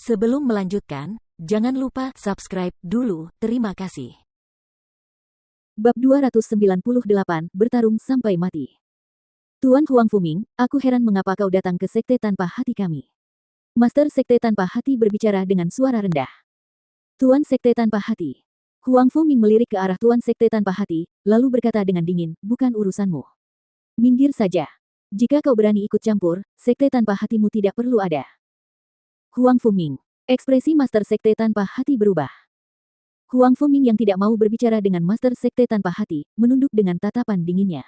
Sebelum melanjutkan, jangan lupa subscribe dulu. Terima kasih. Bab 298, Bertarung Sampai Mati. Tuan Huang Fuming, aku heran mengapa kau datang ke sekte tanpa hati kami. Master sekte tanpa hati berbicara dengan suara rendah. Tuan sekte tanpa hati. Huang Fuming melirik ke arah tuan sekte tanpa hati, lalu berkata dengan dingin, bukan urusanmu. Minggir saja. Jika kau berani ikut campur, sekte tanpa hatimu tidak perlu ada. Huang Fuming. Ekspresi Master Sekte tanpa hati berubah. Huang Fuming yang tidak mau berbicara dengan Master Sekte tanpa hati, menunduk dengan tatapan dinginnya.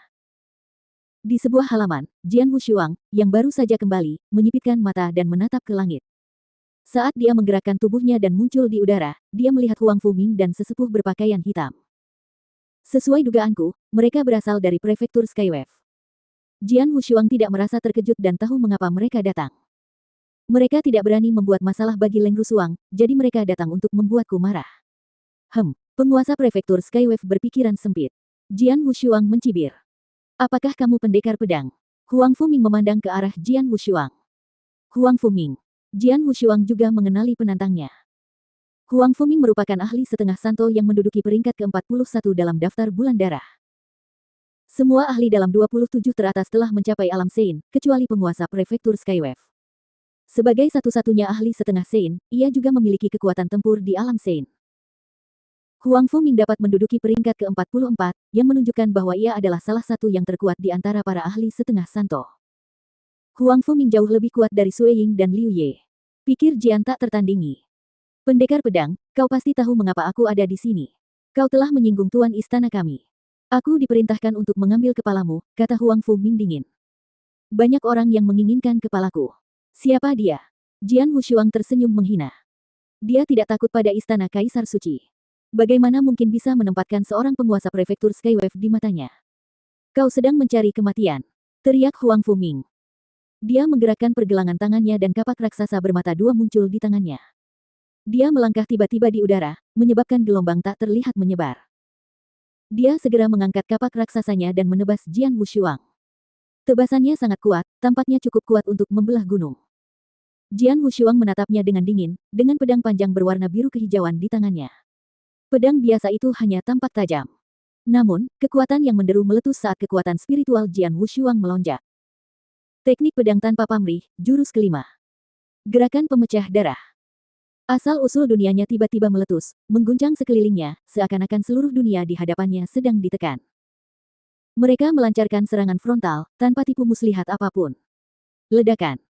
Di sebuah halaman, Jian Wushuang, yang baru saja kembali, menyipitkan mata dan menatap ke langit. Saat dia menggerakkan tubuhnya dan muncul di udara, dia melihat Huang Fuming dan sesepuh berpakaian hitam. Sesuai dugaanku, mereka berasal dari prefektur Skywave. Jian Wushuang tidak merasa terkejut dan tahu mengapa mereka datang. Mereka tidak berani membuat masalah bagi Leng Rusuang, jadi mereka datang untuk membuatku marah. Penguasa prefektur Skywave berpikiran sempit. Jian Wushuang mencibir. Apakah kamu pendekar pedang? Huang Fuming memandang ke arah Jian Wushuang. Huang Fuming. Jian Wushuang juga mengenali penantangnya. Huang Fuming merupakan ahli setengah santo yang menduduki peringkat ke-41 dalam daftar bulan darah. Semua ahli dalam 27 teratas telah mencapai alam Sein, kecuali penguasa prefektur Skywave. Sebagai satu-satunya ahli setengah Sein, ia juga memiliki kekuatan tempur di alam Sein. Huang Fuming dapat menduduki peringkat ke-44, yang menunjukkan bahwa ia adalah salah satu yang terkuat di antara para ahli setengah santo. Huang Fuming jauh lebih kuat dari Sui Ying dan Liu Ye. Pikir Jian tak tertandingi. Pendekar pedang, kau pasti tahu mengapa aku ada di sini. Kau telah menyinggung tuan istana kami. Aku diperintahkan untuk mengambil kepalamu, kata Huang Fuming dingin. Banyak orang yang menginginkan kepalaku. Siapa dia? Jian Wushuang tersenyum menghina. Dia tidak takut pada istana Kaisar Suci. Bagaimana mungkin bisa menempatkan seorang penguasa prefektur Skywave di matanya? Kau sedang mencari kematian, teriak Huang Fuming. Dia menggerakkan pergelangan tangannya dan kapak raksasa bermata dua muncul di tangannya. Dia melangkah tiba-tiba di udara, menyebabkan gelombang tak terlihat menyebar. Dia segera mengangkat kapak raksasanya dan menebas Jian Wushuang. Tebasannya sangat kuat, tampaknya cukup kuat untuk membelah gunung. Jian Wushuang menatapnya dengan dingin, dengan pedang panjang berwarna biru kehijauan di tangannya. Pedang biasa itu hanya tampak tajam. Namun, kekuatan yang menderu meletus saat kekuatan spiritual Jian Wushuang melonjak. Teknik pedang tanpa pamrih, jurus kelima. Gerakan pemecah darah. Asal-usul dunianya tiba-tiba meletus, mengguncang sekelilingnya, seakan-akan seluruh dunia di hadapannya sedang ditekan. Mereka melancarkan serangan frontal, tanpa tipu muslihat apapun. Ledakan.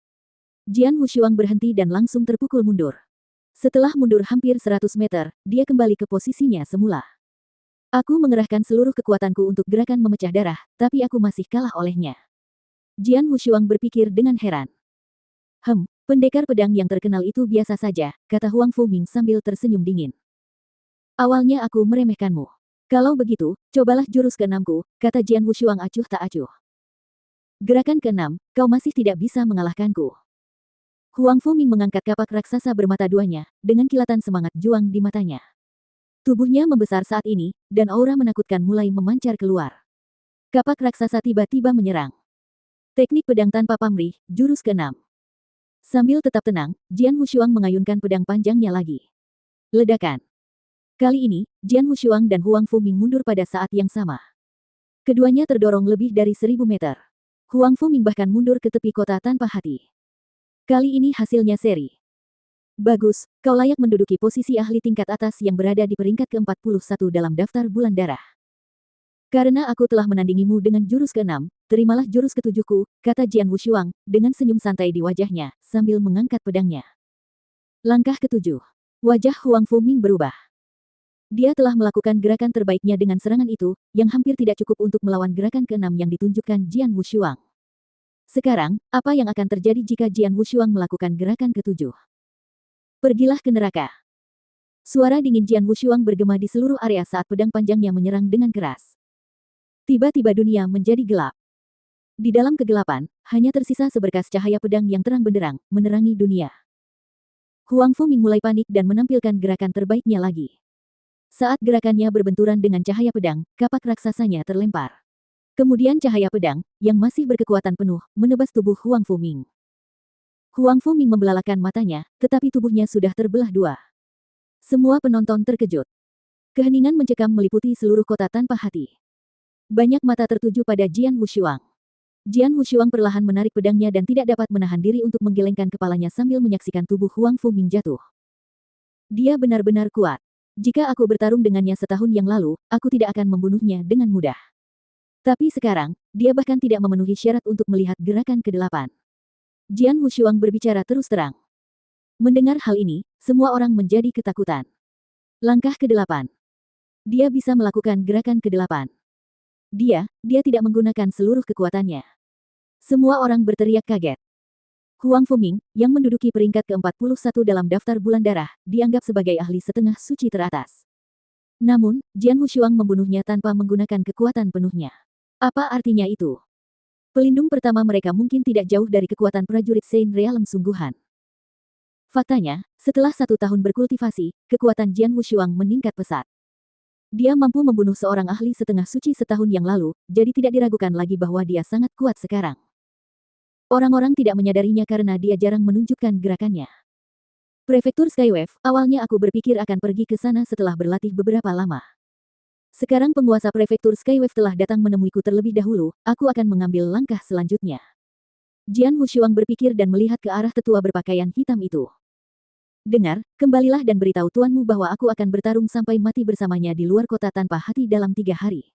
Jian Wushuang berhenti dan langsung terpukul mundur. Setelah mundur hampir 100 meter, dia kembali ke posisinya semula. Aku mengerahkan seluruh kekuatanku untuk gerakan memecah darah, tapi aku masih kalah olehnya. Jian Wushuang berpikir dengan heran. Pendekar pedang yang terkenal itu biasa saja, kata Huang Fuming sambil tersenyum dingin. Awalnya aku meremehkanmu. Kalau begitu, cobalah jurus ke-6ku, kata Jian Wushuang acuh tak acuh. Gerakan ke-6, kau masih tidak bisa mengalahkanku. Huang Fuming mengangkat kapak raksasa bermata duanya, dengan kilatan semangat juang di matanya. Tubuhnya membesar saat ini, dan aura menakutkan mulai memancar keluar. Kapak raksasa tiba-tiba menyerang. Teknik pedang tanpa pamrih, jurus ke-6. Sambil tetap tenang, Jian Wushuang mengayunkan pedang panjangnya lagi. Ledakan. Kali ini, Jian Wushuang dan Huang Fuming mundur pada saat yang sama. Keduanya terdorong lebih dari 1000 meter. Huang Fuming bahkan mundur ke tepi kota tanpa hati. Kali ini hasilnya seri. Bagus, kau layak menduduki posisi ahli tingkat atas yang berada di peringkat ke-41 dalam daftar bulan darah. Karena aku telah menandingimu dengan jurus ke-6, terimalah jurus ke-7ku, kata Jian Wushuang, dengan senyum santai di wajahnya, sambil mengangkat pedangnya. Langkah ke-7. Wajah Huang Fuming berubah. Dia telah melakukan gerakan terbaiknya dengan serangan itu, yang hampir tidak cukup untuk melawan gerakan ke-6 yang ditunjukkan Jian Wushuang. Sekarang, apa yang akan terjadi jika Jian Wushuang melakukan gerakan ke-7? Pergilah ke neraka. Suara dingin Jian Wushuang bergema di seluruh area saat pedang panjangnya menyerang dengan keras. Tiba-tiba dunia menjadi gelap. Di dalam kegelapan, hanya tersisa seberkas cahaya pedang yang terang benderang, menerangi dunia. Huang Fuming mulai panik dan menampilkan gerakan terbaiknya lagi. Saat gerakannya berbenturan dengan cahaya pedang, kapak raksasanya terlempar. Kemudian cahaya pedang, yang masih berkekuatan penuh, menebas tubuh Huang Fuming. Huang Fuming membelalakan matanya, tetapi tubuhnya sudah terbelah dua. Semua penonton terkejut. Keheningan mencekam meliputi seluruh kota tanpa hati. Banyak mata tertuju pada Jian Wushuang. Jian Wushuang perlahan menarik pedangnya dan tidak dapat menahan diri untuk menggelengkan kepalanya sambil menyaksikan tubuh Huang Fuming jatuh. Dia benar-benar kuat. Jika aku bertarung dengannya setahun yang lalu, aku tidak akan membunuhnya dengan mudah. Tapi sekarang, dia bahkan tidak memenuhi syarat untuk melihat gerakan ke-8. Jian Wushuang berbicara terus terang. Mendengar hal ini, semua orang menjadi ketakutan. Langkah ke-8. Dia bisa melakukan gerakan ke-8. Dia tidak menggunakan seluruh kekuatannya. Semua orang berteriak kaget. Huang Fuming, yang menduduki peringkat ke-41 dalam daftar bulan darah, dianggap sebagai ahli setengah suci teratas. Namun, Jian Wushuang membunuhnya tanpa menggunakan kekuatan penuhnya. Apa artinya itu? Pelindung pertama mereka mungkin tidak jauh dari kekuatan prajurit Saint Realm sungguhan. Faktanya, setelah 1 tahun berkultivasi, kekuatan Jian Wushuang meningkat pesat. Dia mampu membunuh seorang ahli setengah suci setahun yang lalu, jadi tidak diragukan lagi bahwa dia sangat kuat sekarang. Orang-orang tidak menyadarinya karena dia jarang menunjukkan gerakannya. Prefektur Skywave, awalnya aku berpikir akan pergi ke sana setelah berlatih beberapa lama. Sekarang penguasa prefektur Skywave telah datang menemuiku terlebih dahulu, aku akan mengambil langkah selanjutnya. Jian Wushuang berpikir dan melihat ke arah tetua berpakaian hitam itu. Dengar, kembalilah dan beritahu tuanmu bahwa aku akan bertarung sampai mati bersamanya di luar kota tanpa hati dalam 3 hari.